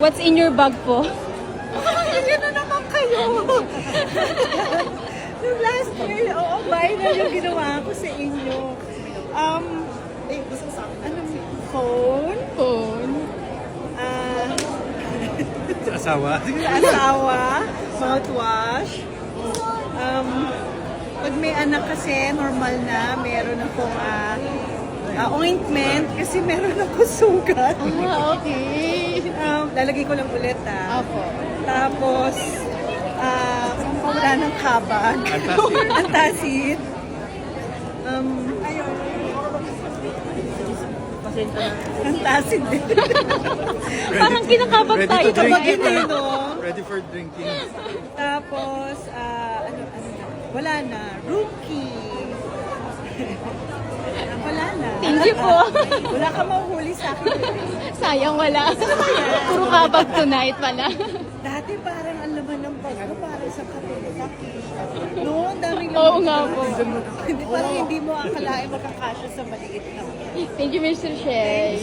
What's in your bag po? Yan na naman kayo. Yung last year, oo, viral yung ginawa ko sa inyo. Anong phone? Phone. Sa asawa. Sa asawa, mouthwash. Pag may anak kasi, normal na, meron akong ointment kasi meron ako sugat. Okay. Lalagay ko lang ulit Opo. Tapos, wala ng kabag. Antacid. Antacid din. Parang kinakabag Ready tayo. to drink Kabagin it, din, ah. no? Ready for drinking. Tapos, wala na. Rookie. Wala na. Thank you po. Wala ka mahuhuli sa akin. Sayang wala. Puro kabag tonight pala. Dati parang ang laman ng bag ko, parang sa kapitaki. No, ang daming laman. Oo nga po. Hindi, parang hindi mo akalain makakasya sa maliit na. Thank you, Mr. Shay.